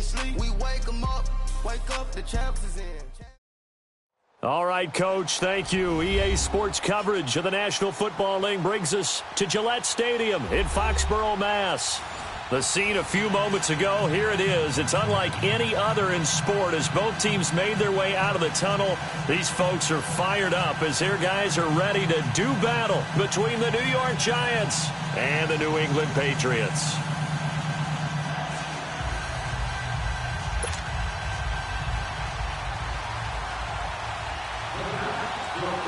sleep. We wake them up, the champs is in. All right, Coach, thank you. EA Sports coverage of the National Football League brings us to Gillette Stadium in Foxborough, Mass. The scene a few moments ago, here it is. It's unlike any other in sport as both teams made their way out of the tunnel. These folks are fired up as their guys are ready to do battle between the New York Giants and the New England Patriots.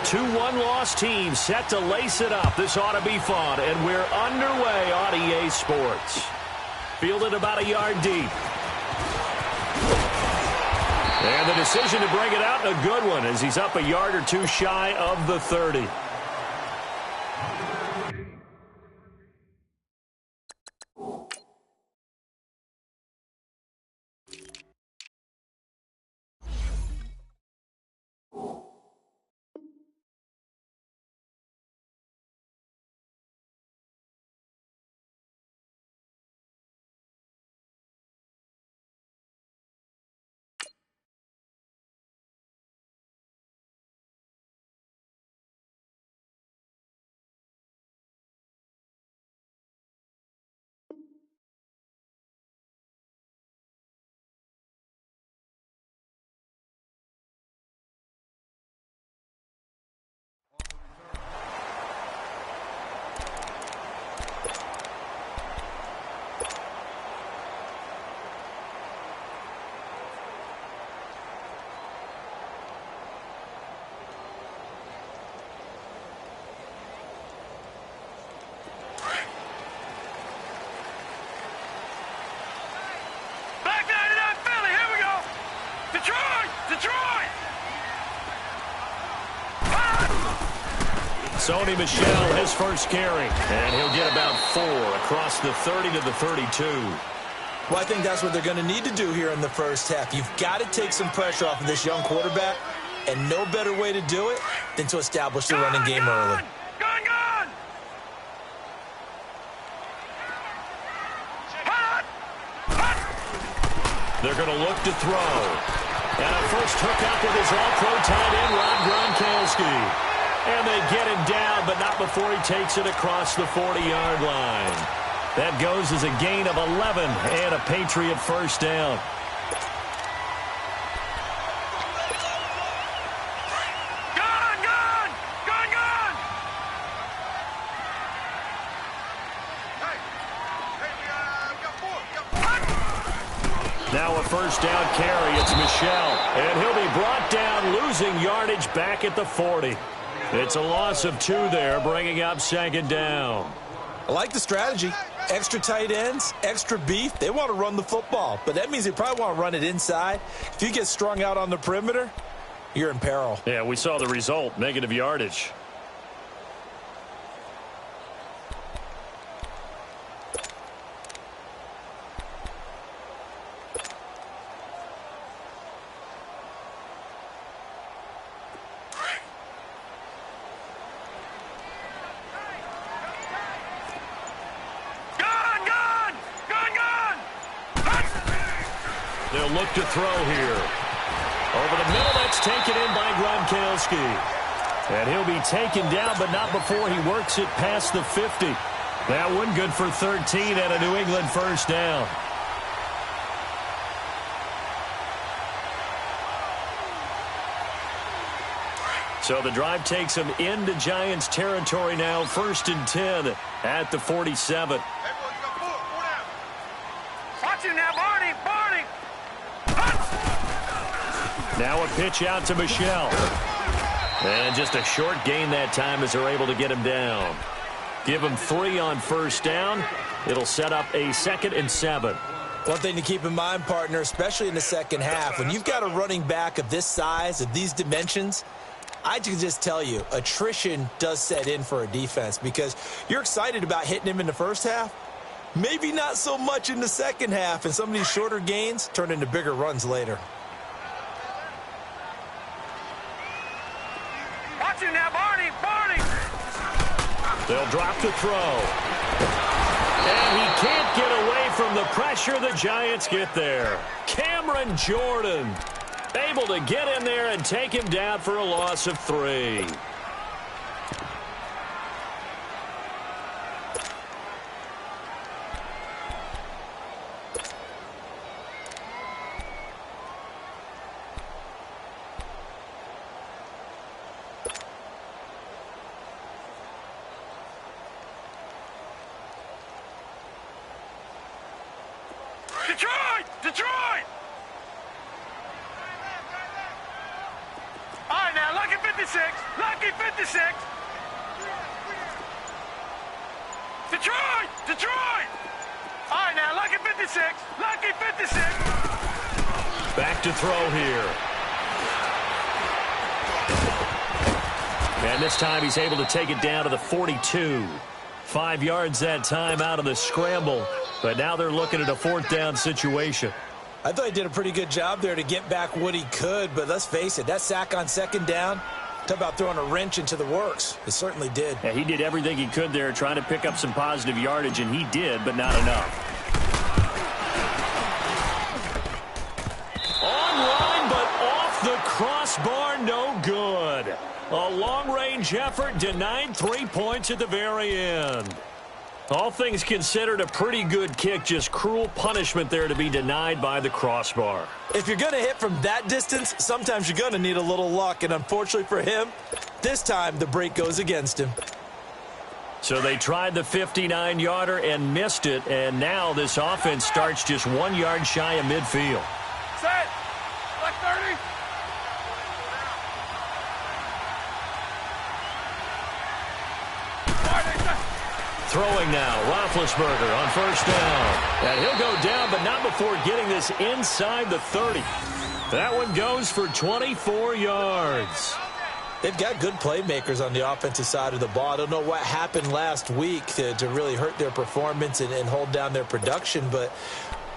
Two one-loss teams set to lace it up. This ought to be fun, and we're underway on EA Sports. Fielded about a yard deep. And the decision to bring it out, a good one, as he's up a yard or two shy of the 30. Sony Michel, his first carry, and he'll get about 4 across the 30 to the 32. Well, I think that's what they're going to need to do here in the first half. You've got to take some pressure off of this young quarterback, and no better way to do it than to establish the running game early. They're going to look to throw. And a first hookup with his all-pro tight end, Rob Gronkowski. And they get him down, but not before he takes it across the 40-yard line. That goes as a gain of 11 and a Patriot first down. Now a first down carry. It's Michel. And he'll be brought down, losing yardage back at the 40. It's a loss of 2 there, bringing up second down. I like the strategy. Extra tight ends, extra beef. They want to run the football, but that means they probably want to run it inside. If you get strung out on the perimeter, you're in peril. Yeah, we saw the result, negative yardage. They'll look to throw here. Over the middle, that's taken in by Gronkowski. And he'll be taken down, but not before he works it past the 50. That one good for 13 and a New England first down. So the drive takes him into Giants territory now, 1st and 10 at the 47. Watch him now, Barney. Now a pitch out to Michel. And just a short gain that time as they're able to get him down. Give him 3 on first down. It'll set up a 2nd and 7. One thing to keep in mind, partner, especially in the second half, when you've got a running back of this size, of these dimensions, I can just tell you, attrition does set in for a defense because you're excited about hitting him in the first half. Maybe not so much in the second half, and some of these shorter gains turn into bigger runs later. Watch him now, Barney. They'll drop to throw. And he can't get away from the pressure. sure the Giants get there. Cameron Jordan able to get in there and take him down for a loss of 3. Detroit! Detroit! All right, now, lucky 56. Lucky 56. Detroit! Detroit! All right, now, lucky 56. Lucky 56. Back to throw here. And this time he's able to take it down to the 42. 5 yards that time out of the scramble. But now they're looking at a 4th down situation. I thought he did a pretty good job there to get back what he could, but let's face it, that sack on 2nd down, talk about throwing a wrench into the works. It certainly did. Yeah, he did everything he could there trying to pick up some positive yardage, and he did, but not enough. Online, but off the crossbar, no good. A long-range effort denied 3 points at the very end. All things considered, a pretty good kick. Just cruel punishment there to be denied by the crossbar. If you're going to hit from that distance, sometimes you're going to need a little luck. And unfortunately for him, this time the break goes against him. So they tried the 59-yarder and missed it. And now this offense starts just 1 yard shy of midfield. Set. Like 30. Throwing now, Roethlisberger on 1st down. And he'll go down, but not before getting this inside the 30. That one goes for 24 yards. They've got good playmakers on the offensive side of the ball. I don't know what happened last week to really hurt their performance and hold down their production, but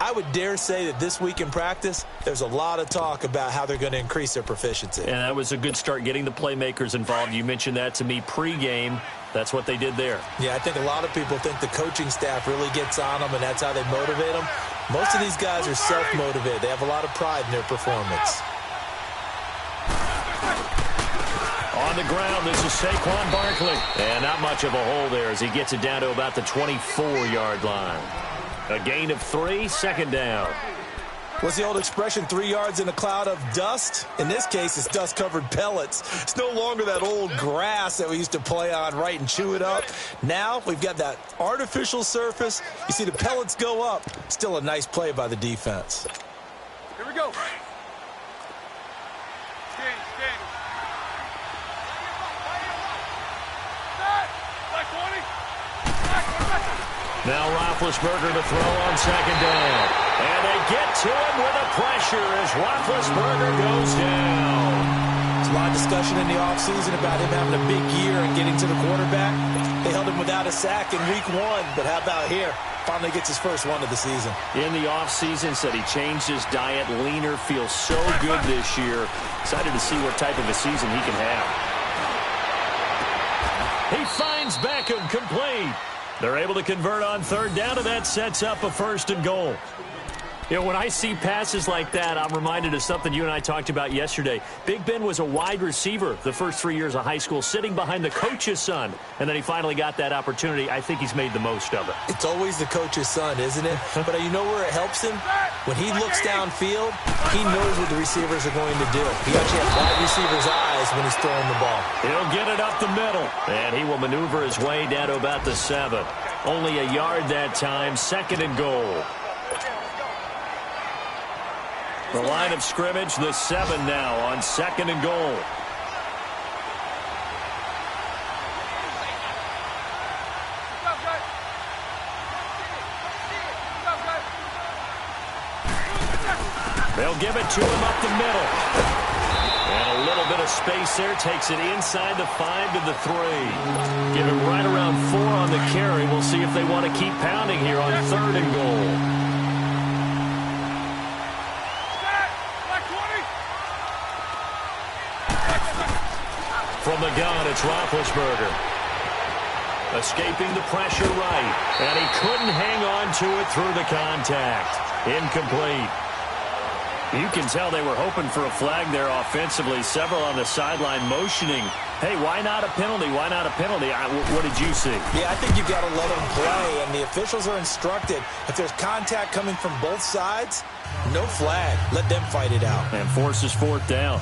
I would dare say that this week in practice, there's a lot of talk about how they're going to increase their proficiency. And that was a good start getting the playmakers involved. You mentioned that to me pregame. That's what they did there. Yeah, I think a lot of people think the coaching staff really gets on them, and that's how they motivate them. Most of these guys are self-motivated. They have a lot of pride in their performance. On the ground, this is Saquon Barkley. And not much of a hole there as he gets it down to about the 24-yard line. A gain of 3, 2nd down. What's the old expression, 3 yards in a cloud of dust? In this case, it's dust-covered pellets. It's no longer that old grass that we used to play on, right, and chew it up. Now we've got that artificial surface. You see the pellets go up. Still a nice play by the defense. Here we go. Now Roethlisberger to throw on 2nd down. And they get to him with a pressure as Roethlisberger goes down. There's a lot of discussion in the offseason about him having a big year and getting to the quarterback. They held him without a sack in week 1, but how about here? Finally gets his first one of the season. In the offseason, said he changed his diet, leaner, feels so good this year. Excited to see what type of a season he can have. He finds Beckham complete. They're able to convert on 3rd down, and that sets up a 1st and goal. You know, when I see passes like that, I'm reminded of something you and I talked about yesterday. Big Ben was a wide receiver the first 3 years of high school, sitting behind the coach's son, and then he finally got that opportunity. I think he's made the most of it. It's always the coach's son, isn't it? But you know where it helps him? When he looks downfield, he knows what the receivers are going to do. He actually has wide receivers' eyes when he's throwing the ball. He'll get it up the middle, and he will maneuver his way down to about the 7. Only a yard that time, 2nd and goal. The line of scrimmage, the 7 now on 2nd and goal. They'll give it to him up the middle. And a little bit of space there, takes it inside the 5 to the 3. Give him right around 4 on the carry. We'll see if they want to keep pounding here on 3rd and goal. From the gun, it's Roethlisberger. Escaping the pressure right. And he couldn't hang on to it through the contact. Incomplete. You can tell they were hoping for a flag there offensively. Several on the sideline motioning, hey, why not a penalty? Why not a penalty? What did you see? Yeah, I think you've got to let them play, and the officials are instructed. If there's contact coming from both sides, no flag. Let them fight it out. And forces fourth down.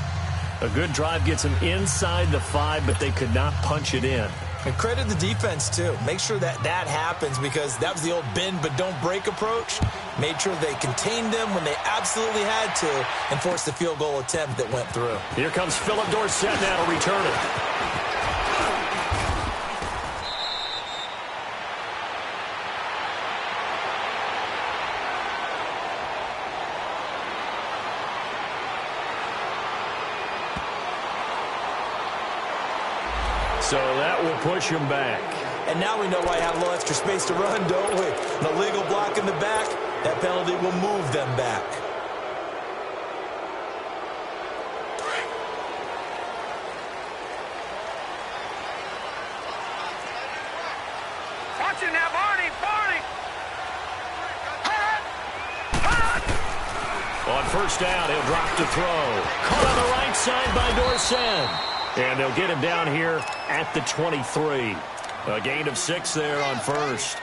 A good drive gets them inside the 5, but they could not punch it in. And credit the defense, too. Make sure that happens, because that was the old bend but don't break approach. Made sure they contained them when they absolutely had to and forced the field goal attempt that went through. Here comes Phillip Dorsett now to return it. So that will push him back. And now we know why I have a little extra space to run, don't we? An illegal block in the back, that penalty will move them back. Watch it now, Barney! On first down, he'll drop to throw. Caught on the right side by Dorsett. And they'll get him down here at the 23. A gain of 6 there on first.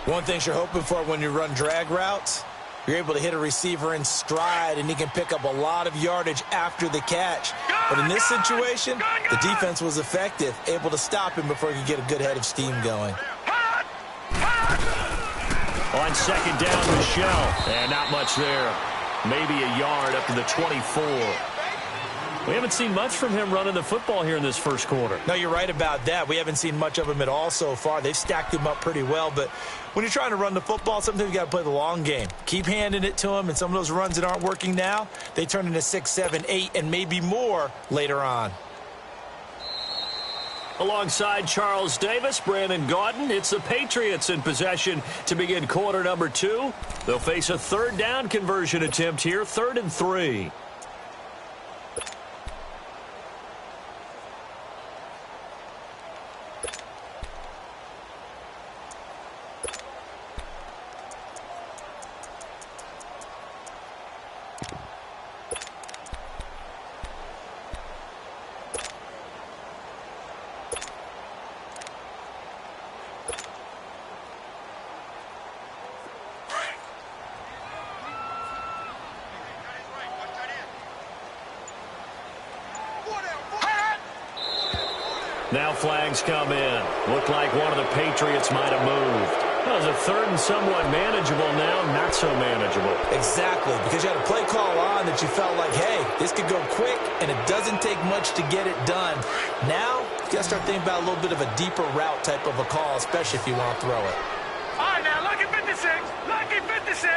One thing you're hoping for when you run drag routes, you're able to hit a receiver in stride, and he can pick up a lot of yardage after the catch. But in this situation, the defense was effective, able to stop him before he could get a good head of steam going. On second down, Michelle. And not much there. Maybe a yard up to the 24. We haven't seen much from him running the football here in this first quarter. No, you're right about that. We haven't seen much of him at all so far. They've stacked him up pretty well, but when you're trying to run the football, sometimes you got to play the long game. Keep handing it to him, and some of those runs that aren't working now, they turn into 6, 7, 8, and maybe more later on. Alongside Charles Davis, Brandon Gaudin, it's the Patriots in possession to begin quarter number 2. They'll face a third down conversion attempt here, 3rd and 3. Now flags come in. Looked like one of the Patriots might have moved. That was a 3rd and somewhat manageable now, not so manageable. Exactly, because you had a play call on that you felt like, hey, this could go quick, and it doesn't take much to get it done. Now, you got to start thinking about a little bit of a deeper route type of a call, especially if you want to throw it. All right, now, lucky 56. Lucky 56.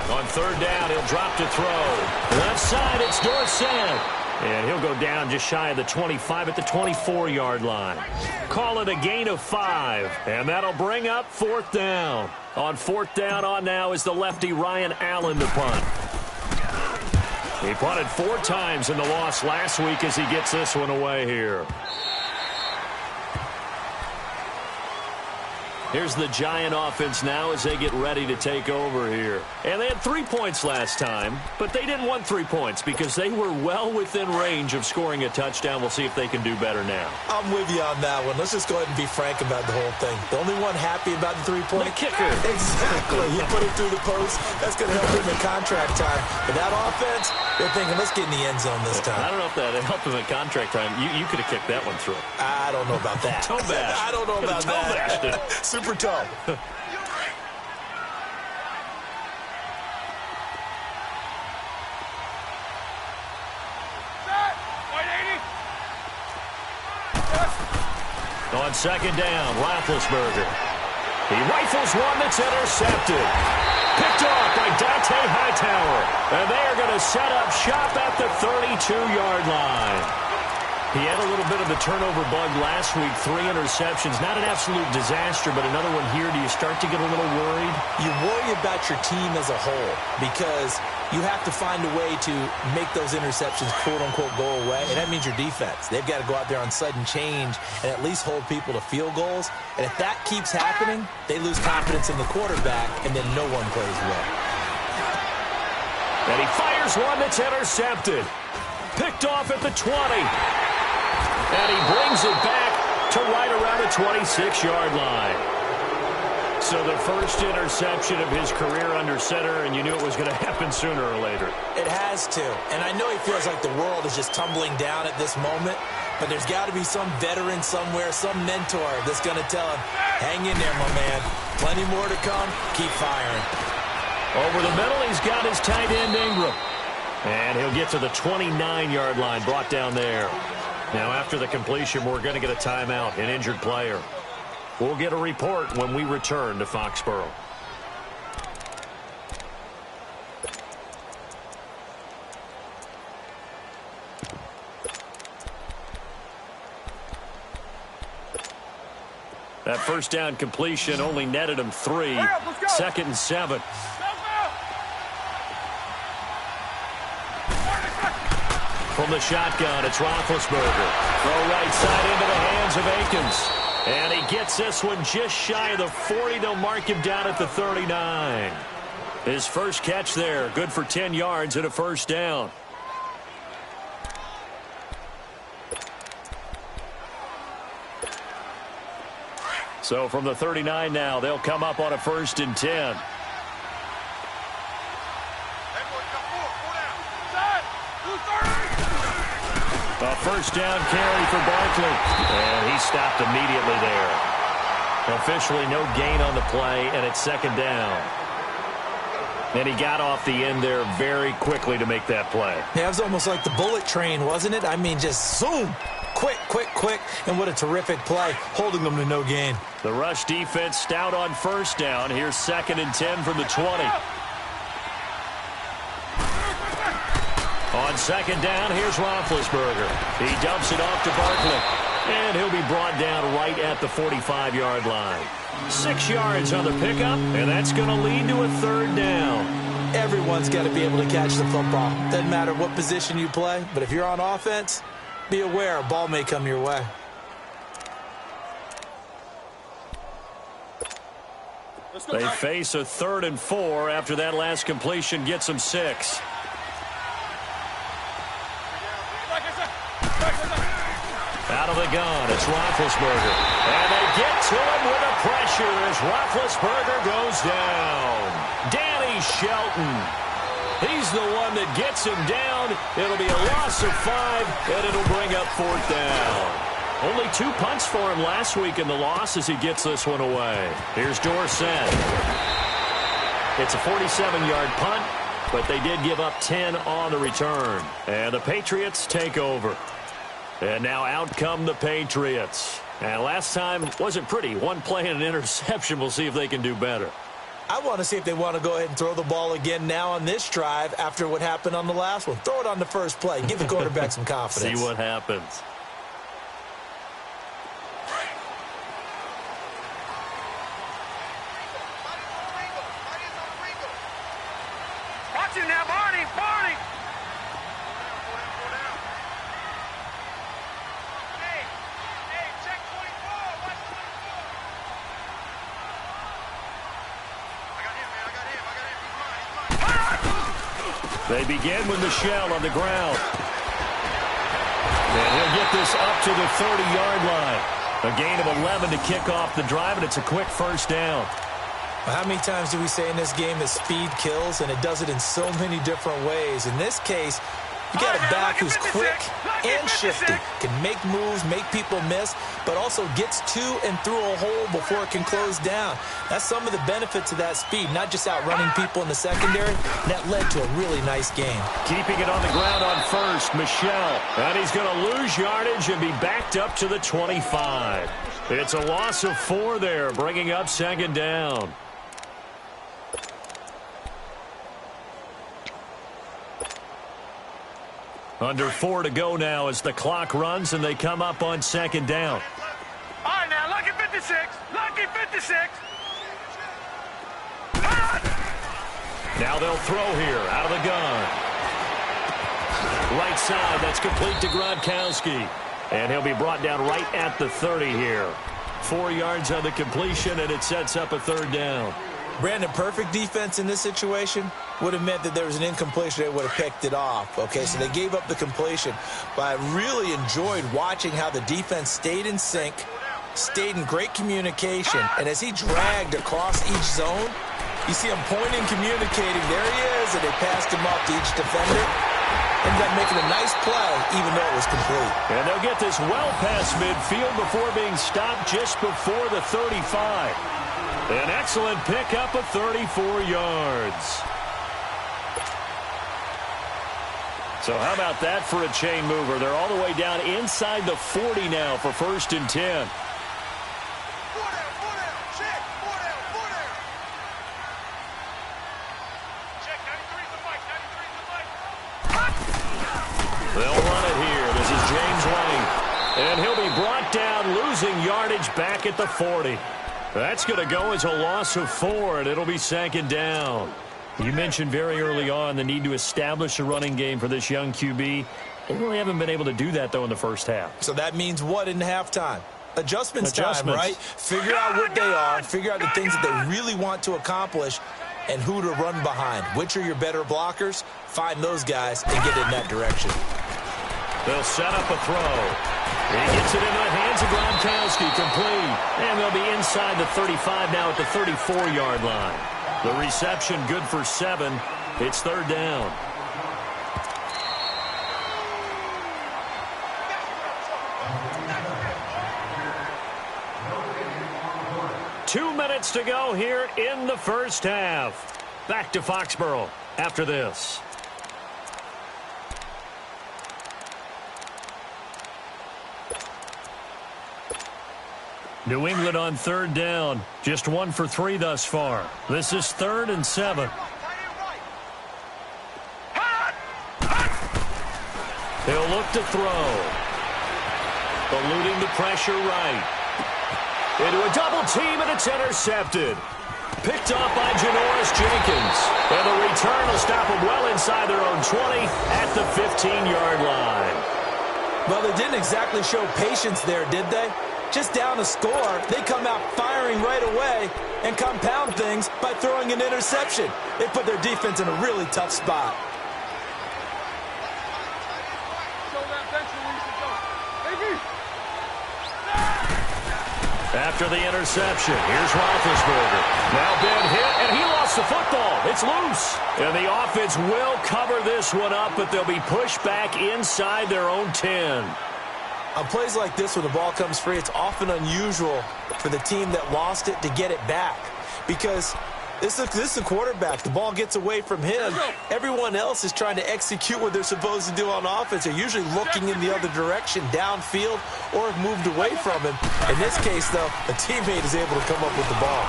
On third down, he'll drop to throw. Left side, it's Dorsett. And he'll go down just shy of the 25 at the 24-yard line. Call it a gain of 5, and that'll bring up 4th down. On 4th down on now is the lefty Ryan Allen to punt. He punted 4 times in the loss last week as he gets this one away here. Here's the Giant offense now as they get ready to take over here. And they had 3 points last time, but they didn't want 3 points because they were well within range of scoring a touchdown. We'll see if they can do better now. I'm with you on that one. Let's just go ahead and be frank about the whole thing. The only one happy about the 3-point? The kicker. Exactly. He put it through the post. That's going to help him in contract time. But that offense, they're thinking, let's get in the end zone this time. I don't know if that helped him in contract time. You could have kicked that one through. I don't know about that. Toe bash. I don't know about that. Super toe. On second down, Roethlisberger. He rifles one that's intercepted. Picked off by Dante Hightower. And they are going to set up shop at the 32-yard line. He had a little bit of the turnover bug last week, 3 interceptions. Not an absolute disaster, but another one here. Do you start to get a little worried? You worry about your team as a whole because you have to find a way to make those interceptions, quote-unquote, go away, and that means your defense. They've got to go out there on sudden change and at least hold people to field goals. And if that keeps happening, they lose confidence in the quarterback, and then no one plays well. And he fires one that's intercepted. Picked off at the 20. And he brings it back to right around the 26-yard line. So the first interception of his career under center, and you knew it was going to happen sooner or later. It has to. And I know he feels like the world is just tumbling down at this moment, but there's got to be some veteran somewhere, some mentor that's going to tell him, hang in there, my man. Plenty more to come. Keep firing. Over the middle, he's got his tight end, Ingram. And he'll get to the 29-yard line, brought down there. Now, after the completion, we're going to get a timeout, an injured player. We'll get a report when we return to Foxborough. That first down completion only netted him 3. 2nd and 7. From the shotgun, it's Roethlisberger. Throw right side into the hands of Akins. And he gets this one just shy of the 40. They'll mark him down at the 39. His first catch there, good for 10 yards and a first down. So from the 39 now, they'll come up on a 1st and 10. A first down carry for Barkley. And he stopped immediately there. Officially no gain on the play, and it's 2nd down. And he got off the end there very quickly to make that play. Yeah, it was almost like the bullet train, wasn't it? I mean, just zoom. Quick, quick, quick. And what a terrific play, holding them to no gain. The rush defense stout on 1st down. Here's 2nd and 10 from the 20. On 2nd down, here's Roethlisberger. He dumps it off to Barkley. And he'll be brought down right at the 45-yard line. 6 yards on the pickup, and that's going to lead to a 3rd down. Everyone's got to be able to catch the football. Doesn't matter what position you play, but if you're on offense, be aware a ball may come your way. They face a 3rd and 4 after that last completion gets them 6. Out of the gun, it's Roethlisberger. And they get to him with the pressure as Roethlisberger goes down. Danny Shelton. He's the one that gets him down. It'll be a loss of 5, and it'll bring up 4th down. Only 2 punts for him last week in the loss as he gets this one away. Here's Dorsett. It's a 47-yard punt, but they did give up 10 on the return. And the Patriots take over. And now out come the Patriots. And last time wasn't pretty. 1 play and an interception. We'll see if they can do better. I want to see if they want to go ahead and throw the ball again now on this drive after what happened on the last one. Throw it on the first play. Give the quarterback some confidence. See what happens. Watch him now, Barney! Barney! Hey, check 24. Watch the 24. I got him, man. I got him. He's mine. They begin with Michelle on the ground. And he'll get this up to the 30-yard line. A gain of 11 to kick off the drive, and it's a quick first down. How many times do we say in this game that speed kills, and it does it in so many different ways? In this case, you got a back who's quick and shifty, can make moves, make people miss, but also gets to and through a hole before it can close down. That's some of the benefits of that speed, not just outrunning people in the secondary. That led to a really nice game. Keeping it on the ground on first, Michelle. And he's going to lose yardage and be backed up to the 25. It's a loss of 4 there, bringing up 2nd down. Under 4 to go now as the clock runs and they come up on second down. All right, now, lucky 56. Lucky 56. Now they'll throw here out of the gun. Right side, that's complete to Gronkowski. And he'll be brought down right at the 30 here. 4 yards on the completion, and it sets up a third down. Brandon, perfect defense in this situation would have meant that there was an incompletion. They would have picked it off. Okay, so they gave up the completion. But I really enjoyed watching how the defense stayed in sync, stayed in great communication. And as he dragged across each zone, you see him pointing, communicating. There he is, and they passed him up to each defender. Ended up making a nice play, even though it was complete. And they'll get this well past midfield before being stopped just before the 35. An excellent pickup of 34 yards. So how about that for a chain mover? They're all the way down inside the 40 now for 1st and 10. They'll run it here. This is James White. And he'll be brought down, losing yardage back at the 40. That's going to go as a loss of 4, and it'll be 2nd down. You mentioned very early on the need to establish a running game for this young QB. They really haven't been able to do that, though, in the first half. So that means what in halftime? Adjustments time, right? Figure out what they are, figure out the things that they really want to accomplish, and who to run behind. Which are your better blockers? Find those guys and get in that direction. They'll set up a throw. He gets it into the hands of Gronkowski, complete. And they'll be inside the 35 now at the 34-yard line. The reception good for 7. It's 3rd down. Two minutes to go here in the first half. Back to Foxborough after this. New England on 3rd down. Just 1 for 3 thus far. This is 3rd and 7. He'll look to throw. Eluding the pressure right. Into a double team, and it's intercepted. Picked off by Janoris Jenkins. And the return will stop them well inside their own 20 at the 15-yard line. Well, they didn't exactly show patience there, did they? Just down a score, they come out firing right away and compound things by throwing an interception. They put their defense in a really tough spot. After the interception, here's Roethlisberger. Now been hit, and he lost the football. It's loose. And the offense will cover this one up, but they'll be pushed back inside their own 10. On plays like this, when the ball comes free, it's often unusual for the team that lost it to get it back. Because this is a quarterback. The ball gets away from him. Everyone else is trying to execute what they're supposed to do on offense. They're usually looking in the other direction, downfield, or have moved away from him. In this case, though, a teammate is able to come up with the ball.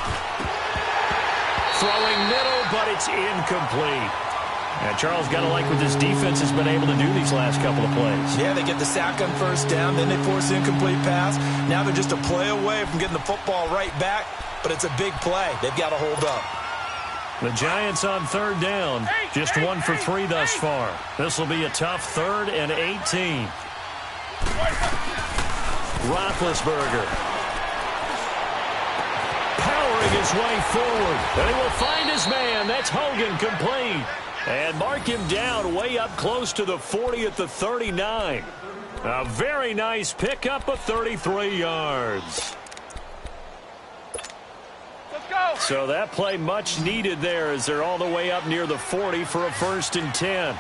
Throwing middle, but it's incomplete. And Charles, got to like what this defense has been able to do these last couple of plays. Yeah, they get the sack on 1st down, then they force the incomplete pass. Now they're just a play away from getting the football right back, but it's a big play. They've got to hold up. The Giants on 3rd down, just 1 for 3 thus far. This will be a tough 3rd and 18. Roethlisberger powering his way forward, and he will find his man. That's Hogan, complete. And mark him down way up close to the 40 at the 39. A very nice pickup of 33 yards. Let's go. So that play much needed there as they're all the way up near the 40 for a 1st and 10.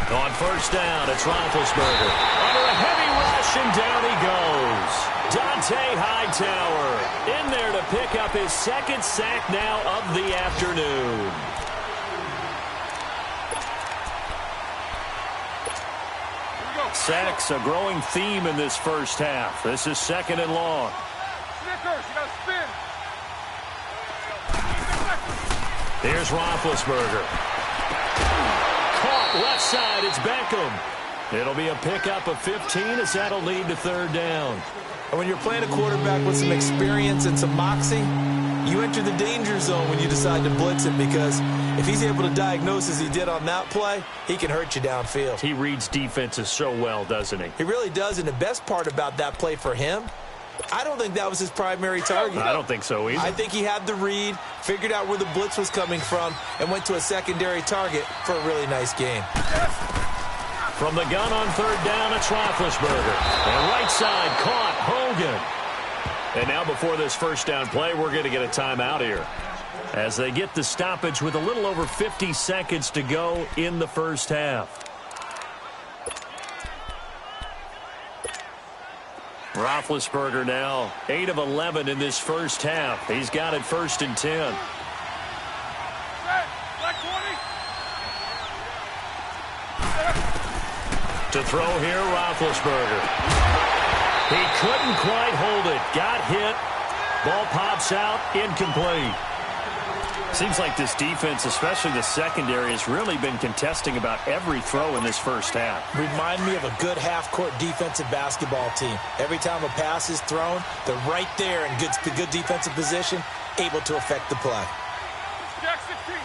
On 1st down, it's Roethlisberger. Under a heavy rush, and down he goes. Dante Hightower in there to pick up his 2nd sack now of the afternoon. Sacks, a growing theme in this first half. This is 2nd and long. Here's Roethlisberger. up left side. It's Beckham. It'll be a pickup of 15 as that'll lead to third down. And when you're playing a quarterback with some experience and some moxie, you enter the danger zone when you decide to blitz him, because if he's able to diagnose as he did on that play, he can hurt you downfield. He reads defenses so well, doesn't he? He really does, and the best part about that play for him, I don't think that was his primary target. I don't think so either. I think he had the read, figured out where the blitz was coming from, and went to a secondary target for a really nice gain. From the gun on third down, it's Roethlisberger. And right side caught Hogan. And now before this first down play, we're going to get a timeout here, as they get the stoppage with a little over 50 seconds to go in the first half. Roethlisberger now 8 of 11 in this first half. He's got it 1st and 10. To throw here, Roethlisberger. He couldn't quite hold it. Got hit. Ball pops out. Incomplete. Seems like this defense, especially the secondary, has really been contesting about every throw in this first half. Remind me of a good half-court defensive basketball team. Every time a pass is thrown, they're right there in good defensive position, able to affect the play. Jack 16.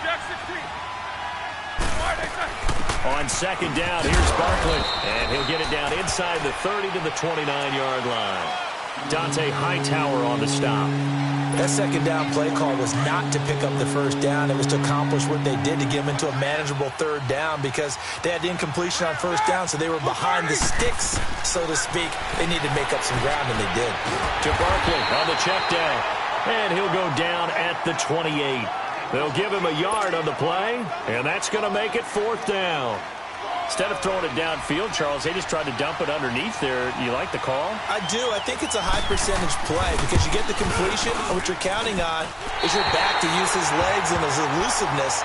Jack 16. On second down, here's Barkley. And he'll get it down inside the 30 to the 29-yard line. Dante Hightower on the stop. That second down play call was not to pick up the first down. It was to accomplish what they did, to get them into a manageable third down, because they had incompletion on first down, so they were behind the sticks, so to speak. They needed to make up some ground, and they did. To Barkley on the check down. And he'll go down at the 28. They'll give him a yard on the play, and that's going to make it 4th down. Instead of throwing it downfield, Charles, they just tried to dump it underneath there. You like the call? I do. I think it's a high percentage play, because you get the completion, and what you're counting on is your back to use his legs and his elusiveness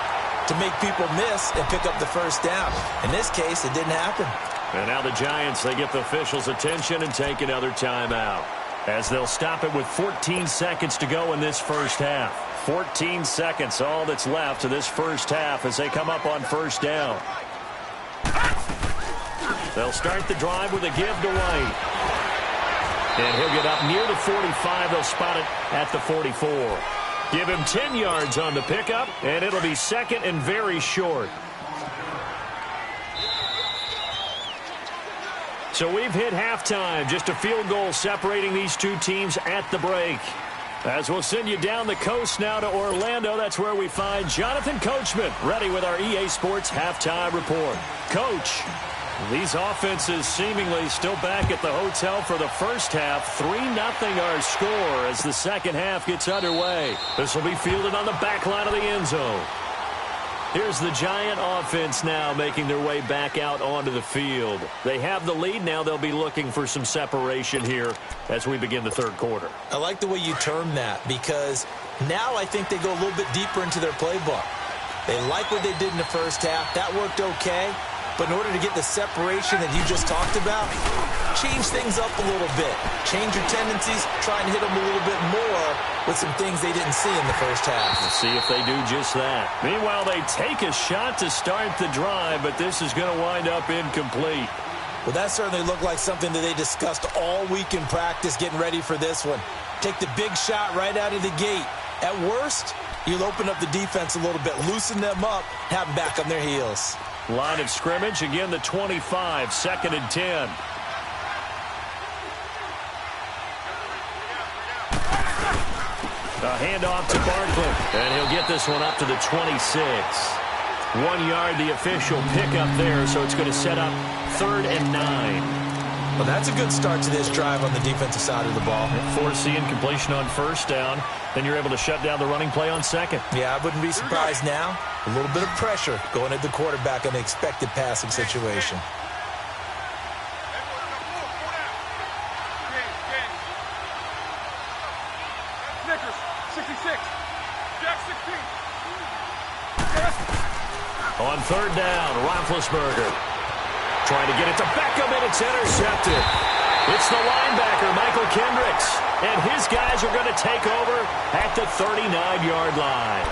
to make people miss and pick up the first down. In this case, it didn't happen. And now the Giants, they get the officials' attention and take another timeout, as they'll stop it with 14 seconds to go in this first half. 14 seconds, all that's left of this first half as they come up on first down. They'll start the drive with a give to White. And he'll get up near the 45. They'll spot it at the 44. Give him 10 yards on the pickup, and it'll be 2nd and very short. So we've hit halftime. Just a field goal separating these two teams at the break. As we'll send you down the coast now to Orlando, that's where we find Jonathan Coachman, ready with our EA Sports Halftime Report. Coach, these offenses seemingly still back at the hotel for the first half. 3-0 our score as the second half gets underway. This will be fielded on the back line of the end zone. Here's the Giant offense now making their way back out onto the field. They have the lead now. They'll be looking for some separation here as we begin the third quarter. I like the way you term that, because now I think they go a little bit deeper into their playbook. They like what they did in the first half. That worked okay. But in order to get the separation that you just talked about, change things up a little bit. Change your tendencies, try and hit them a little bit more with some things they didn't see in the first half. We'll see if they do just that. Meanwhile, they take a shot to start the drive, but this is going to wind up incomplete. Well, that certainly looked like something that they discussed all week in practice, getting ready for this one. Take the big shot right out of the gate. At worst, you'll open up the defense a little bit, loosen them up, have them back on their heels. Line of scrimmage, again the 25, 2nd and 10. A handoff to Barkley, and he'll get this one up to the 26. 1 yard, the official pickup there, so it's going to set up 3rd and 9. Well, that's a good start to this drive on the defensive side of the ball. Forcing completion on first down. Then you're able to shut down the running play on second. Yeah, I wouldn't be surprised now. A little bit of pressure going at the quarterback in an expected passing situation. Snickers, 66. Jack 16. On third down, Roethlisberger trying to get it to Beckham, and it's intercepted. It's the linebacker, Michael Kendricks. And his guys are going to take over at the 39-yard line.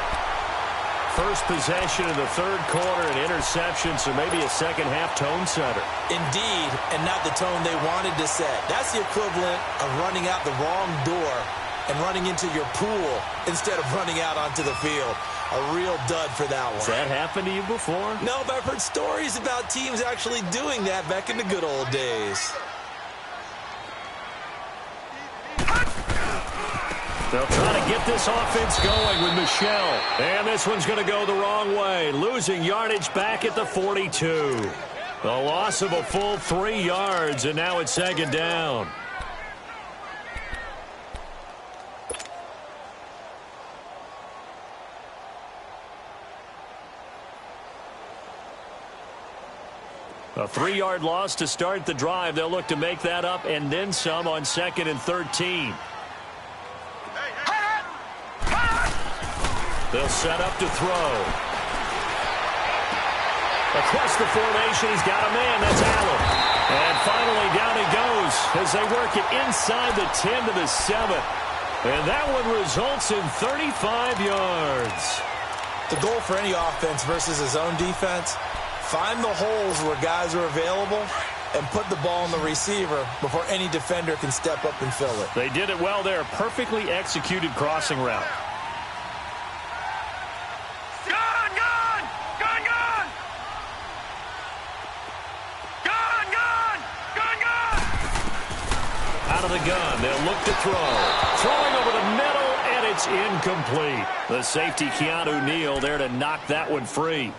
First possession of the third quarter, an interception, so maybe a second-half tone setter. Indeed, and not the tone they wanted to set. That's the equivalent of running out the wrong door and running into your pool instead of running out onto the field. A real dud for that one. Has that happened to you before? No, but I've heard stories about teams actually doing that back in the good old days. They'll try to get this offense going with Michelle. And this one's going to go the wrong way. Losing yardage back at the 42. The loss of a full 3 yards, and now it's second down. A 3-yard loss to start the drive. They'll look to make that up and then some on 2nd and 13. They'll set up to throw. Across the formation, he's got a man. That's Allen. And finally, down he goes as they work it inside the 10 to the 7. And that one results in 35 yards. The goal for any offense versus his own defense, find the holes where guys are available and put the ball on the receiver before any defender can step up and fill it. They did it well there. Perfectly executed crossing route. Out of the gun, they'll look to throw. Throwing over the middle, and it's incomplete. The safety, Keanu Neal, there to knock that one free.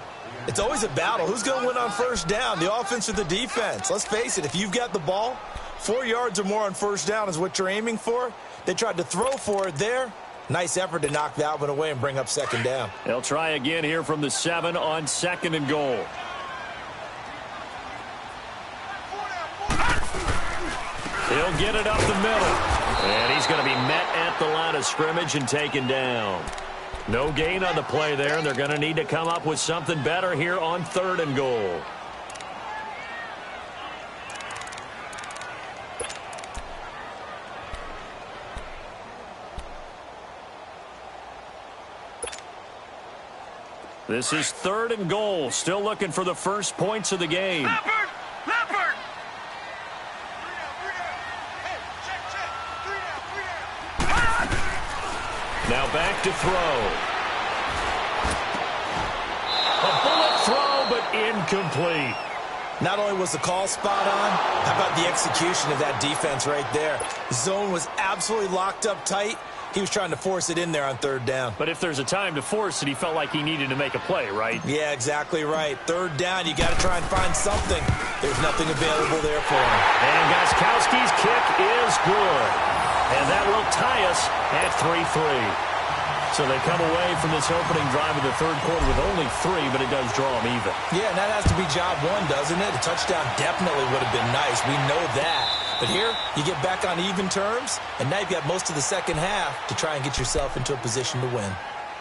It's always a battle. Who's going to win on first down, the offense or the defense? Let's face it, if you've got the ball, 4 yards or more on first down is what you're aiming for. They tried to throw for it there. Nice effort to knock that one away and bring up second down. They'll try again here from the 7 on 2nd and goal. He'll get it up the middle. And he's going to be met at the line of scrimmage and taken down. No gain on the play there. They're going to need to come up with something better here on 3rd and goal. This is 3rd and goal. Still looking for the first points of the game. Leopard! Now back to throw. A bullet throw, but incomplete. Not only was the call spot on, how about the execution of that defense right there? Zone was absolutely locked up tight. He was trying to force it in there on 3rd down. But if there's a time to force it, he felt like he needed to make a play, right? Yeah, exactly right. 3rd down, you got to try and find something. There's nothing available there for him. And Gostkowski's kick is good. And that will tie us at 3-3. So they come away from this opening drive of the 3rd quarter with only 3, but it does draw them even. Yeah, and that has to be job 1, doesn't it? A touchdown definitely would have been nice. We know that. But here, you get back on even terms, and now you've got most of the second half to try and get yourself into a position to win.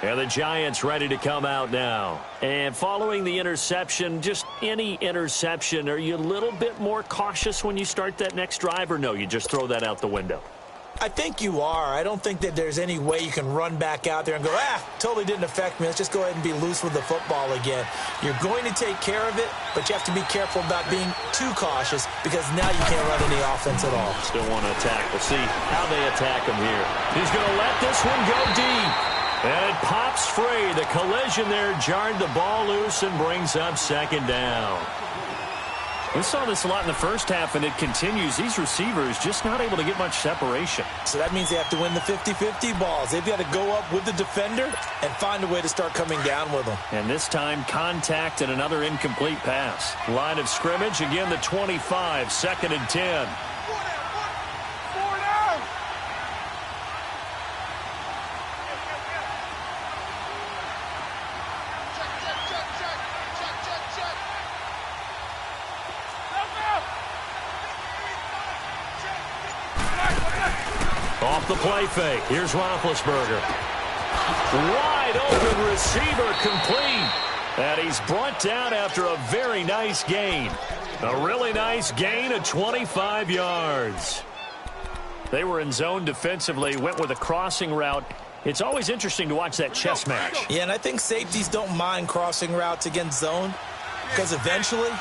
And the Giants ready to come out now. And following the interception, just any interception, are you a little bit more cautious when you start that next drive, or no, you just throw that out the window? I think you are. I don't think that there's any way you can run back out there and go, totally didn't affect me. Let's just go ahead and be loose with the football again. You're going to take care of it, but you have to be careful about being too cautious because now you can't run any offense at all. Still want to attack. We'll see how they attack him here. He's going to let this one go deep. And it pops free. The collision there jarred the ball loose and brings up second down. We saw this a lot in the first half, and it continues. These receivers just not able to get much separation. So that means they have to win the 50-50 balls. They've got to go up with the defender and find a way to start coming down with them. And this time, contact and another incomplete pass. Line of scrimmage, again the 25, 2nd and 10. Off the play fake. Here's Roethlisberger. Wide open receiver complete. And he's brought down after a very nice gain. A really nice gain of 25 yards. They were in zone defensively, went with a crossing route. It's always interesting to watch that chess match. Yeah, and I think safeties don't mind crossing routes against zone because eventually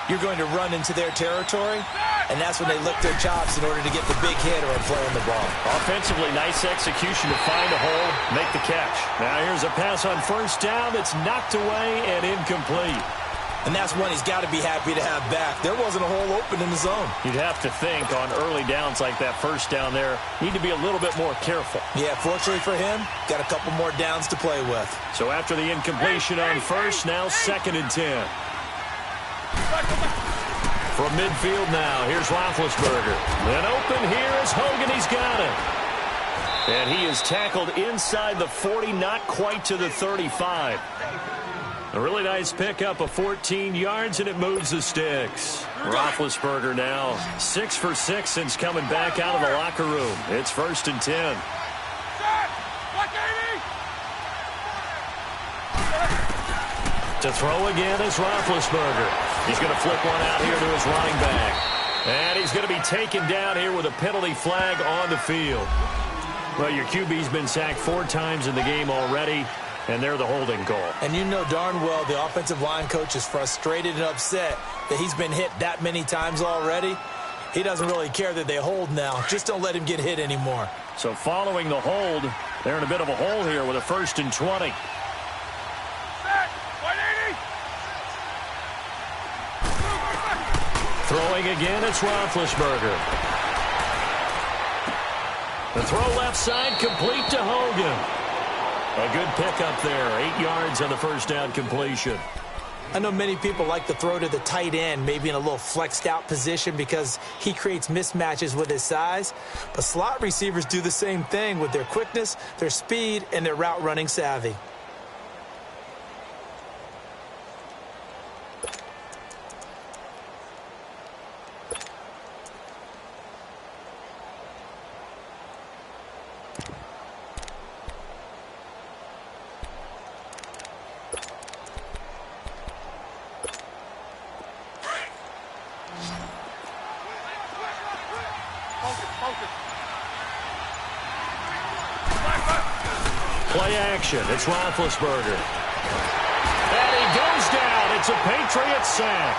you're going to run into their territory, and that's when they lick their chops in order to get the big hit or playing the ball. Offensively, nice execution to find a hole, make the catch. Now here's a pass on first down that's knocked away and incomplete. And that's one he's got to be happy to have back. There wasn't a hole open in the zone. You'd have to think on early downs like that first down there, need to be a little bit more careful. Yeah, fortunately for him, got a couple more downs to play with. So after the incompletion on first, now 2nd and 10. From midfield now, here's Roethlisberger. And open here is Hogan. He's got it. And he is tackled inside the 40, not quite to the 35. A really nice pickup of 14 yards, and it moves the sticks. Roethlisberger now 6 for 6 since coming back out of the locker room. It's 1st and 10. To throw again is Roethlisberger. He's going to flip one out here to his running back. And he's going to be taken down here with a penalty flag on the field. Well, your QB's been sacked 4 times in the game already, and they're the holding call. And you know darn well the offensive line coach is frustrated and upset that he's been hit that many times already. He doesn't really care that they hold now. Just don't let him get hit anymore. So following the hold, they're in a bit of a hole here with a 1st and 20. Throwing again, it's Roethlisberger. The throw left side, complete to Hogan. A good pickup there, 8 yards on the first down completion. I know many people like to throw to the tight end, maybe in a little flexed out position because he creates mismatches with his size. But slot receivers do the same thing with their quickness, their speed, and their route running savvy. Play action. It's Roethlisberger. And he goes down. It's a Patriot sack.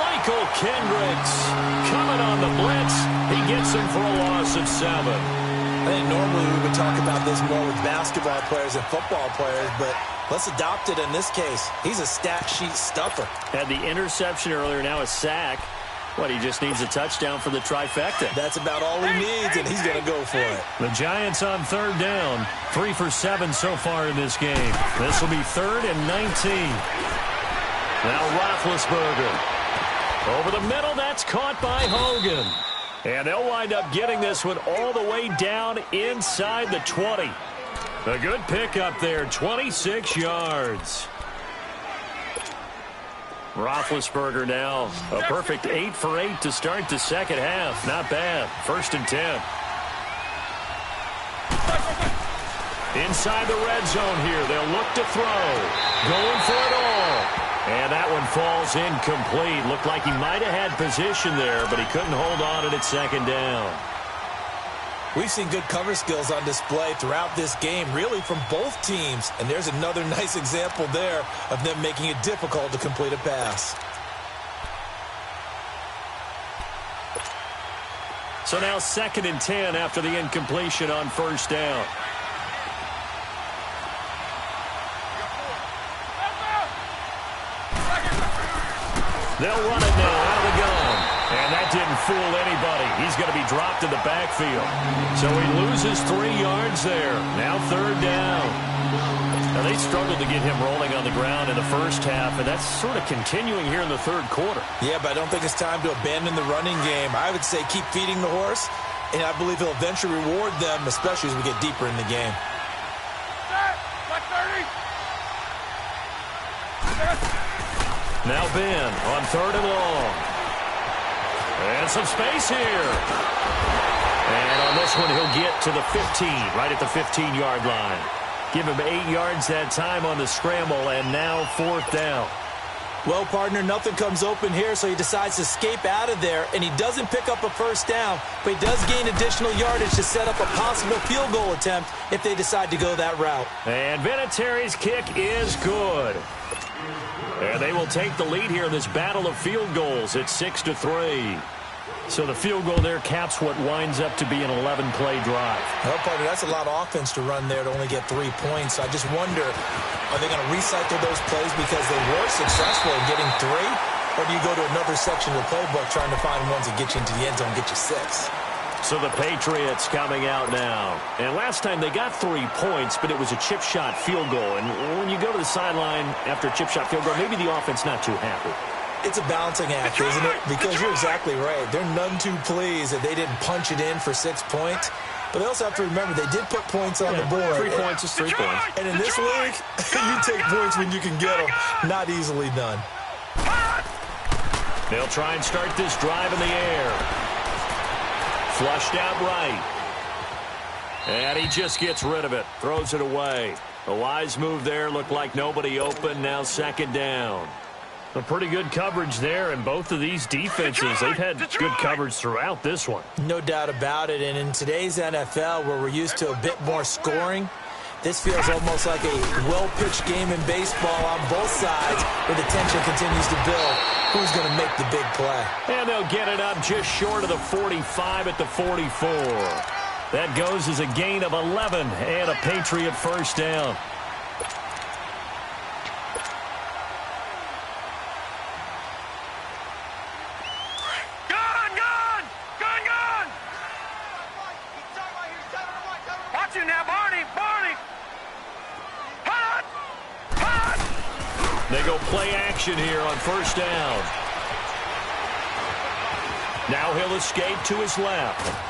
Michael Kendricks coming on the blitz. He gets him for a loss of 7. I think normally we would talk about this more with basketball players and football players, but let's adopt it in this case. He's a stat sheet stuffer. Had the interception earlier, now a sack. What, he just needs a touchdown for the trifecta. That's about all he needs, and he's going to go for it. The Giants on 3rd down. 3 for 7 so far in this game. This will be 3rd and 19. Now Roethlisberger. Over the middle, that's caught by Hogan. And they'll wind up getting this one all the way down inside the 20. A good pickup there, 26 yards. Roethlisberger now a perfect 8 for 8 to start the second half. Not bad. 1st and 10. Inside the red zone here. They'll look to throw. Going for it all. And that one falls incomplete. Looked like he might have had position there, but he couldn't hold on to it at 2nd down. We've seen good cover skills on display throughout this game, really from both teams. And there's another nice example there of them making it difficult to complete a pass. So now 2nd and 10 after the incompletion on first down. They'll run it now out of the gun. And that didn't fool anybody. He's going to be dropped in the backfield. So he loses 3 yards there. Now 3rd down. Now they struggled to get him rolling on the ground in the first half, and that's sort of continuing here in the 3rd quarter. Yeah, but I don't think it's time to abandon the running game. I would say keep feeding the horse, and I believe he'll eventually reward them, especially as we get deeper in the game. Now Ben on 3rd and long. And some space here. And on this one, he'll get to the 15, right at the 15-yard line. Give him 8 yards that time on the scramble, and now 4th down. Well, partner, nothing comes open here, so he decides to escape out of there, and he doesn't pick up a first down, but he does gain additional yardage to set up a possible field goal attempt if they decide to go that route. And Vinatieri's kick is good. And they will take the lead here in this battle of field goals. It's 6-3. So the field goal there caps what winds up to be an 11-play drive. Well, partner, that's a lot of offense to run there to only get 3 points. I just wonder, are they going to recycle those plays because they were successful in getting 3? Or do you go to another section of the playbook trying to find ones that get you into the end zone and get you 6? So the Patriots coming out now. And last time they got 3 points, but it was a chip shot field goal. And when you go to the sideline after a chip shot field goal, maybe the offense not too happy. It's a balancing act, isn't it? Because you're exactly right. They're none too pleased that they didn't punch it in for 6 points. But they also have to remember they did put points on the board. 3 points is 3 points. And in this league, you take points when you can get them. Not easily done. They'll try and start this drive in the air. Flushed out right. And he just gets rid of it. Throws it away. A wise move there. Looked like nobody open. Now 2nd down. A pretty good coverage there, and both of these defenses, they've had good coverage throughout this one. No doubt about it, and in today's NFL, where we're used to a bit more scoring, this feels almost like a well-pitched game in baseball on both sides, where the tension continues to build. Who's going to make the big play? And they'll get it up just short of the 45 at the 44. That goes as a gain of 11 and a Patriot first down. They go play action here on first down. Now he'll escape to his left.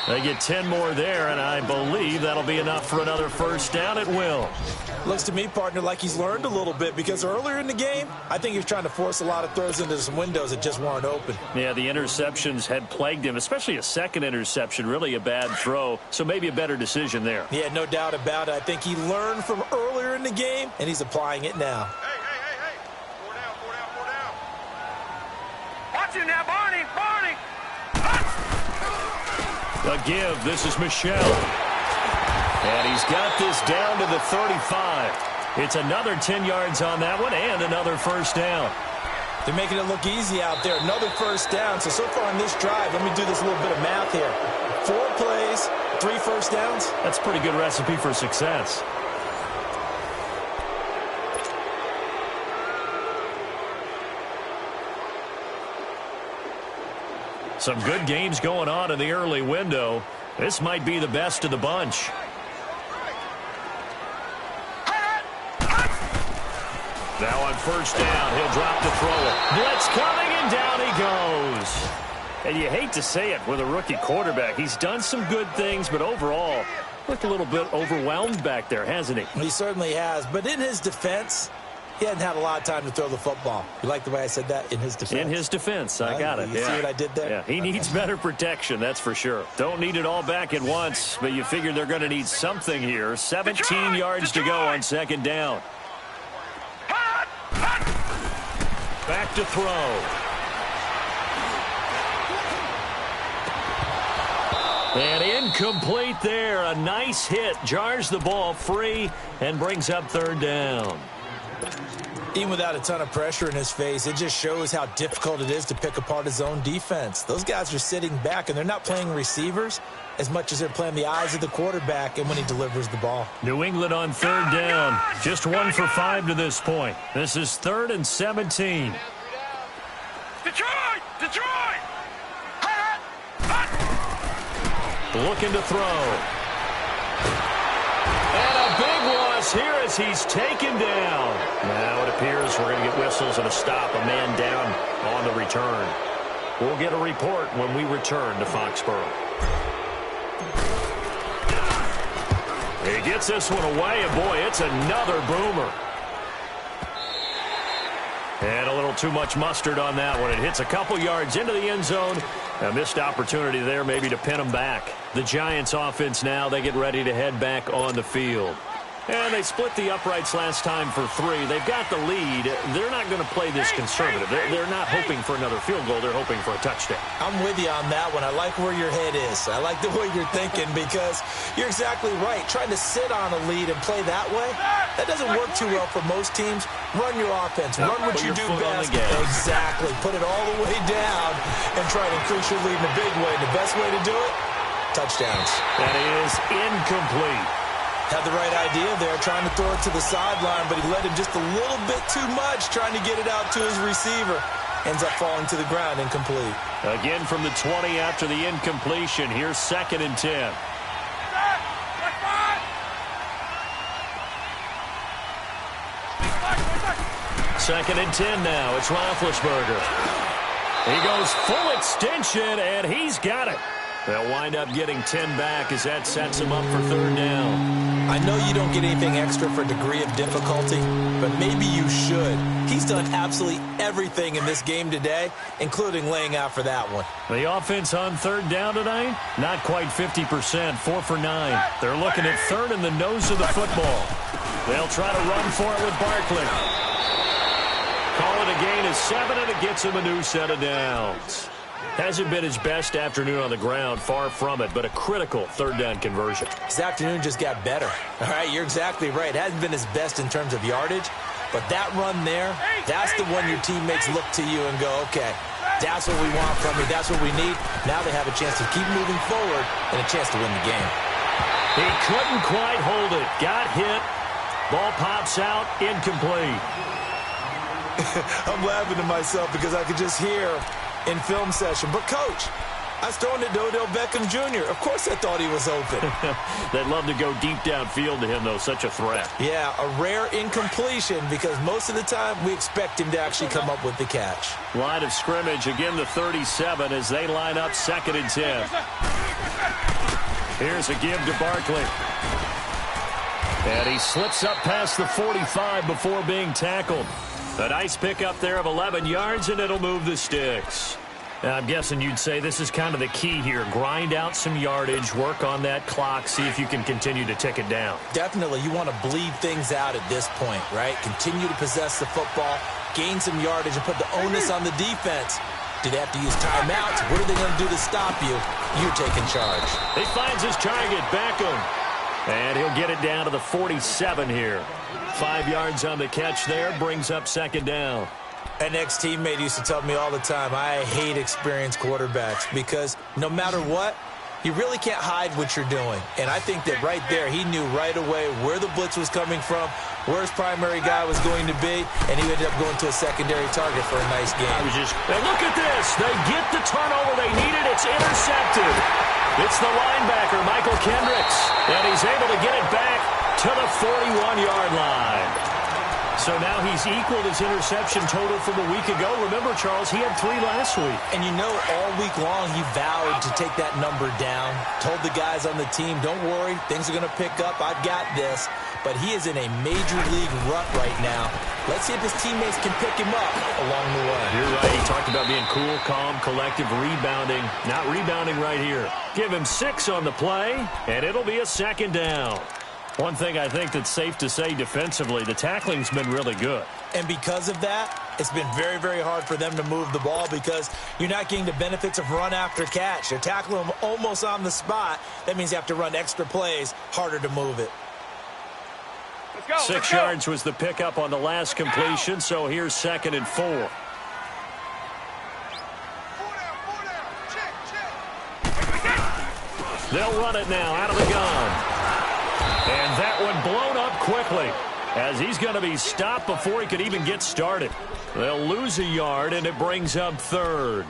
They get 10 more there, and I believe that'll be enough for another first down. It will. Looks to me, partner, like he's learned a little bit, because earlier in the game, I think he was trying to force a lot of throws into some windows that just weren't open. Yeah, the interceptions had plagued him, especially a second interception, really a bad throw, so maybe a better decision there. Yeah, no doubt about it. I think he learned from earlier in the game, and he's applying it now. Hey. 4 down. Watch him now, Barney. A give. This is Michel. And he's got this down to the 35. It's another 10 yards on that one and another first down. They're making it look easy out there. Another first down. So far on this drive, let me do this little bit of math here. 4 plays, 3 first downs. That's a pretty good recipe for success. Some good games going on in the early window. This might be the best of the bunch. Now on first down, he'll drop the throw. Blitz coming, and down he goes. And you hate to say it with a rookie quarterback. He's done some good things, but overall, looked a little bit overwhelmed back there, hasn't he? He certainly has. But in his defense, he hadn't had a lot of time to throw the football. You like the way I said that? In his defense. In his defense. I got it. You see what I did there? Yeah, he needs better protection, that's for sure. Don't need it all back at once, but you figure they're going to need something here. 17 yards to go on second down. Back to throw. And incomplete there. A nice hit. Jars the ball free and brings up third down. Even without a ton of pressure in his face, it just shows how difficult it is to pick apart his own defense. Those guys are sitting back, and they're not playing receivers as much as they're playing the eyes of the quarterback and when he delivers the ball. New England on third down. Just 1 for 5 to this point. This is 3rd and 17. Detroit! Looking to throw. And a big loss here as he's taken down. Now it appears we're going to get whistles and a stop. A man down on the return. We'll get a report when we return to Foxborough. He gets this one away, and boy, it's another boomer. And a little too much mustard on that one. It hits a couple yards into the end zone. A missed opportunity there maybe to pin him back. The Giants offense now, they get ready to head back on the field. And they split the uprights last time for 3. They've got the lead. They're not going to play this conservative. They're not hoping for another field goal. They're hoping for a touchdown. I'm with you on that one. I like where your head is. I like the way you're thinking because you're exactly right. Trying to sit on a lead and play that way, that doesn't work too well for most teams. Run your offense. Run what you do best. Exactly. Put it all the way down and try to increase your lead in a big way. The best way to do it, touchdowns. That is incomplete. Had the right idea there, trying to throw it to the sideline, but he let him just a little bit too much, trying to get it out to his receiver. Ends up falling to the ground, incomplete. Again from the 20 after the incompletion. Here's 2nd and 10. Second and 10 now. It's Roethlisberger. He goes full extension, and he's got it. They'll wind up getting 10 back as that sets him up for 3rd down. I know you don't get anything extra for degree of difficulty, but maybe you should. He's done absolutely everything in this game today, including laying out for that one. The offense on 3rd down tonight, not quite 50%, 4 for 9. They're looking at 3rd in the nose of the football. They'll try to run for it with Barkley. Call it a gain of 7, and it gets him a new set of downs. Hasn't been his best afternoon on the ground, far from it, but a critical 3rd down conversion. His afternoon just got better. All right, you're exactly right. Hasn't been his best in terms of yardage, but that run there, that's the one your teammates look to you and go, okay, that's what we want from you. That's what we need. Now they have a chance to keep moving forward and a chance to win the game. He couldn't quite hold it. Got hit. Ball pops out, incomplete. I'm laughing to myself because I could just hear in film session. But, Coach, I was throwing it to Odell Beckham Jr. Of course I thought he was open. They'd love to go deep downfield to him, though. Such a threat. Yeah, a rare incompletion because most of the time we expect him to actually come up with the catch. Line of scrimmage, again the 37 as they line up 2nd and 10. Here's a give to Barkley. And he slips up past the 45 before being tackled. A nice pickup there of 11 yards, and it'll move the sticks. Now, I'm guessing you'd say this is kind of the key here. Grind out some yardage, work on that clock, see if you can continue to tick it down. Definitely. You want to bleed things out at this point, right? Continue to possess the football, gain some yardage, and put the onus on the defense. Do they have to use timeouts? What are they going to do to stop you? You're taking charge. He finds his target, Beckham. And he'll get it down to the 47 here. 5 yards on the catch there, brings up 2nd down. An ex-teammate used to tell me all the time, I hate experienced quarterbacks because no matter what, you really can't hide what you're doing. And I think that right there, he knew right away where the blitz was coming from, where his primary guy was going to be, and he ended up going to a secondary target for a nice game. And look at this. They get the turnover they needed. It's intercepted. It's the linebacker, Michael Kendricks, and he's able to get it back to the 41-yard line. So now he's equaled his interception total from a week ago. Remember, Charles, he had 3 last week. And you know, all week long he vowed to take that number down. Told the guys on the team, don't worry, things are going to pick up. I've got this. But he is in a major league rut right now. Let's see if his teammates can pick him up along the way. You're right. He talked about being cool, calm, collective, rebounding. Not rebounding right here. Give him 6 on the play, and it'll be a 2nd down. One thing I think that's safe to say defensively, the tackling's been really good. And because of that, it's been very, very hard for them to move the ball because you're not getting the benefits of run after catch. They're tackling them almost on the spot. That means you have to run extra plays, harder to move it. 6 yards was the pickup on the last completion, so here's 2nd and 4. They'll run it now out of the gun. And that one blown up quickly as he's going to be stopped before he could even get started. They'll lose a yard, and it brings up 3rd.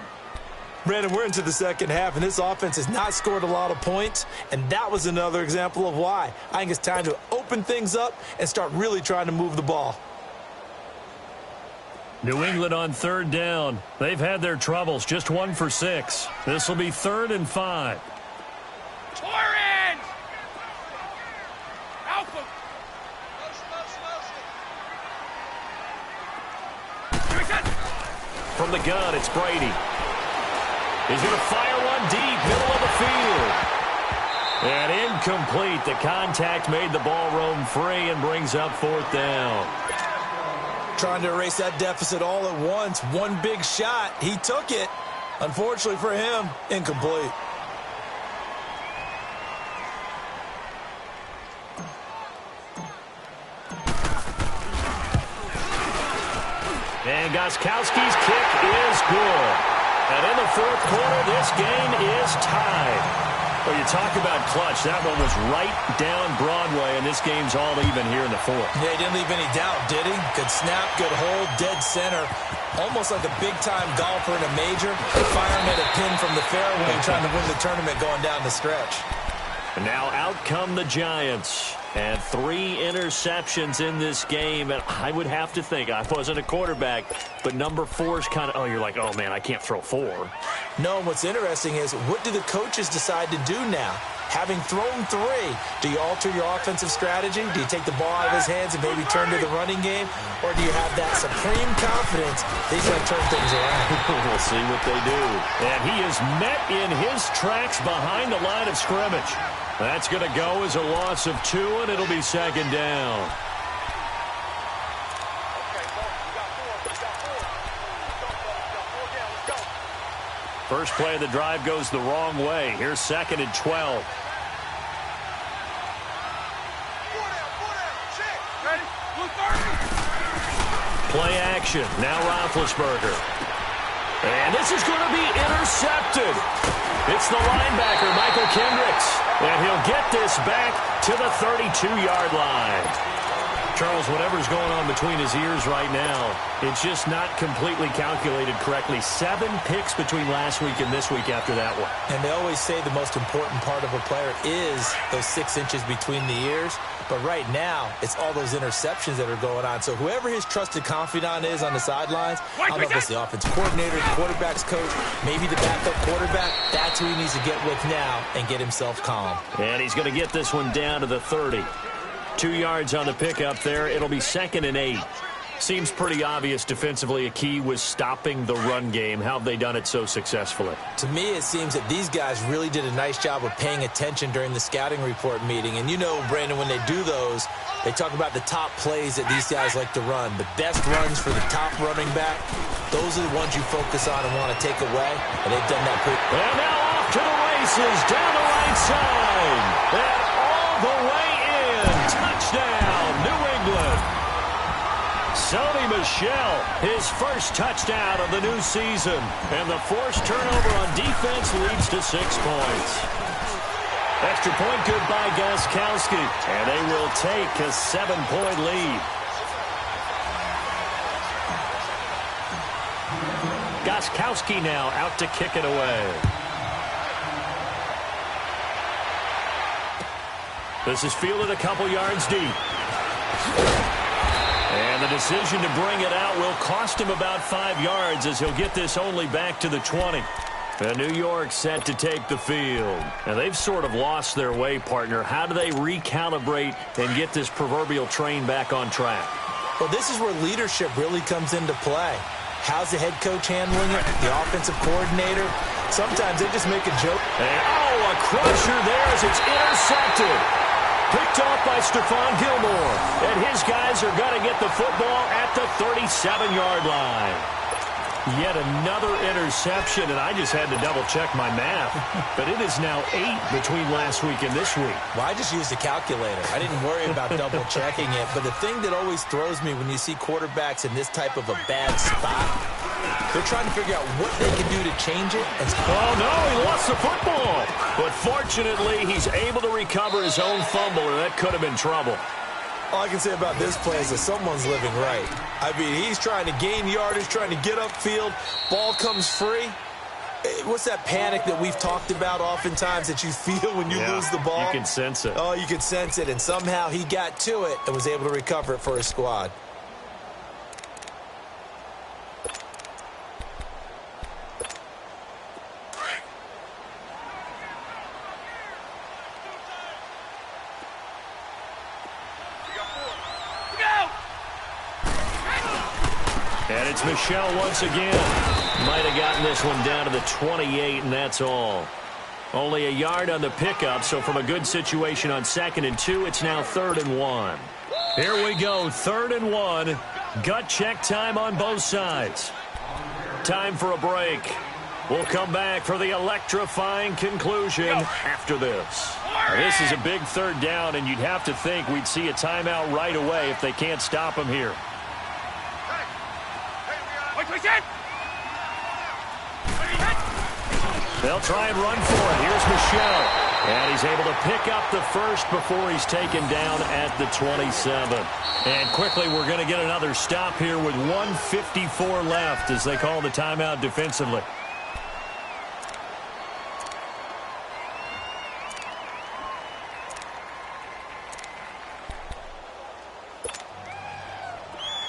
Brandon, we're into the second half, and this offense has not scored a lot of points, and that was another example of why. I think it's time to open things up and start really trying to move the ball. New England on 3rd down. They've had their troubles, just 1 for 6. This will be 3rd and 5. From the gun, it's Brady. He's going to fire one deep, middle of the field. And incomplete. The contact made the ball roam free and brings up 4th down. Trying to erase that deficit all at once. One big shot. He took it. Unfortunately for him, incomplete. And Gostkowski's kick is good. And in the 4th quarter, this game is tied. Well, you talk about clutch. That one was right down Broadway, and this game's all even here in the 4th. Yeah, he didn't leave any doubt, did he? Good snap, good hold, dead center. Almost like a big-time golfer in a major, firing at a pin from the fairway, trying to win the tournament going down the stretch. And now out come the Giants. And 3 interceptions in this game. And I would have to think, I wasn't a quarterback, but number 4 is kind of, oh, you're like, oh, man, I can't throw 4. No, and what's interesting is, what do the coaches decide to do now? Having thrown 3, do you alter your offensive strategy? Do you take the ball out of his hands and maybe turn to the running game? Or do you have that supreme confidence that he's going to turn things around? We'll see what they do. And he is met in his tracks behind the line of scrimmage. That's going to go as a loss of 2, and it'll be 2nd down. First play of the drive goes the wrong way. Here's 2nd and 12. Play action. Now Roethlisberger. And this is going to be intercepted. It's the linebacker, Michael Kendricks. And he'll get this back to the 32-yard line. Charles, whatever's going on between his ears right now, it's just not completely calculated correctly. 7 picks between last week and this week after that one. And they always say the most important part of a player is those 6 inches between the ears. But right now, it's all those interceptions that are going on. So whoever his trusted confidant is on the sidelines, I don't know if it's the offensive coordinator, the quarterback's coach, maybe the backup quarterback, that's who he needs to get with now and get himself calm. And he's going to get this one down to the 30. 2 yards on the pickup there. It'll be 2nd and 8. Seems pretty obvious defensively a key was stopping the run game. How have they done it so successfully? To me, it seems that these guys really did a nice job of paying attention during the scouting report meeting. And you know, Brandon, when they do those, they talk about the top plays that these guys like to run. The best runs for the top running back, those are the ones you focus on and want to take away. And they've done that pretty. And now off to the races, down the right side. And all the way in. Touchdown, New England. Sony Michel, his first touchdown of the new season. And the forced turnover on defense leads to 6 points. Extra point good by Gostkowski. And they will take a 7-point lead. Gostkowski now out to kick it away. This is fielded a couple yards deep. And the decision to bring it out will cost him about 5 yards as he'll get this only back to the 20. And New York set to take the field. And they've sort of lost their way, partner. How do they recalibrate and get this proverbial train back on track? Well, this is where leadership really comes into play. How's the head coach handling it? The offensive coordinator? Sometimes they just make a joke. And, oh, a crusher there as it's intercepted. Picked off by Stephon Gilmore. And his guys are going to get the football at the 37-yard line. Yet another interception, and I just had to double-check my math. But it is now 8 between last week and this week. Well, I just used a calculator. I didn't worry about double-checking it. But the thing that always throws me when you see quarterbacks in this type of a bad spot, they're trying to figure out what they can do to change it. Oh, no, he lost the football. But fortunately, he's able to recover his own fumble, or that could have been trouble. All I can say about this play is that someone's living right. I mean, he's trying to gain yardage, trying to get upfield. Ball comes free. What's that panic that we've talked about oftentimes that you feel when you lose the ball? You can sense it. Oh, you can sense it. And somehow he got to it and was able to recover it for his squad. And it's Michel once again. Might have gotten this one down to the 28, and that's all. Only a yard on the pickup, so from a good situation on 2nd and 2, it's now 3rd and 1. Here we go, 3rd and 1. Gut check time on both sides. Time for a break. We'll come back for the electrifying conclusion after this. Now, this is a big 3rd down, and you'd have to think we'd see a timeout right away if they can't stop him here. They'll try and run for it. Here's Michel. And he's able to pick up the first before he's taken down at the 27. And quickly, we're going to get another stop here with 1:54 left as they call the timeout defensively.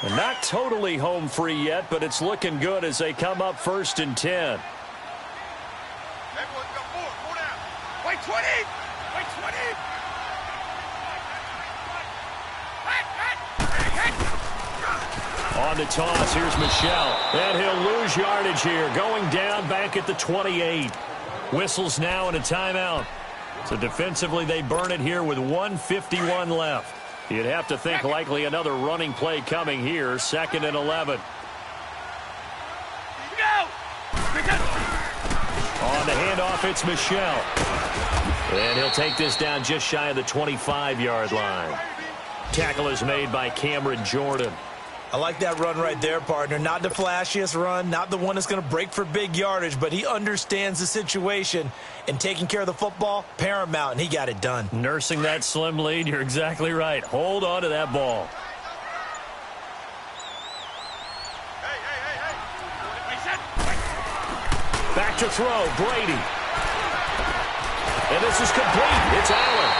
And not totally home free yet, but it's looking good as they come up 1st and 10. Wait 20! Wait 20! On the toss, here's Michel. And he'll lose yardage here. Going down back at the 28. Whistles now and a timeout. So defensively, they burn it here with 1:51 left. You'd have to think likely another running play coming here. 2nd and 11. On the handoff, it's Michel. And he'll take this down just shy of the 25-yard line. Tackle is made by Cameron Jordan. I like that run right there, partner. Not the flashiest run, not the one that's going to break for big yardage, but he understands the situation, and taking care of the football, paramount, and he got it done. Nursing that slim lead, you're exactly right. Hold on to that ball. Back to throw, Brady. And this is complete. It's Allen.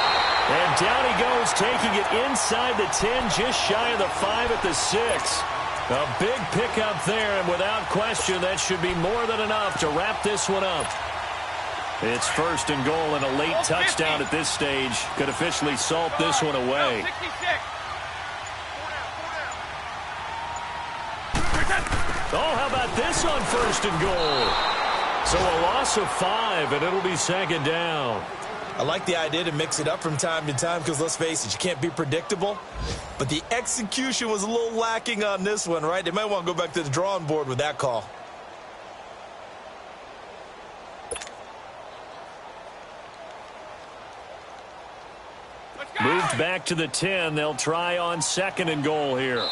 And down he goes, taking it inside the 10, just shy of the 5 at the 6. A big pickup there, and without question, that should be more than enough to wrap this one up. It's 1st and goal, and a late touchdown at this stage could officially salt this one away. Oh, how about this on 1st and goal? So a loss of 5, and it'll be 2nd down. I like the idea to mix it up from time to time because, let's face it, you can't be predictable. But the execution was a little lacking on this one, right? They might want to go back to the drawing board with that call. Moved back to the 10. They'll try on 2nd and goal here.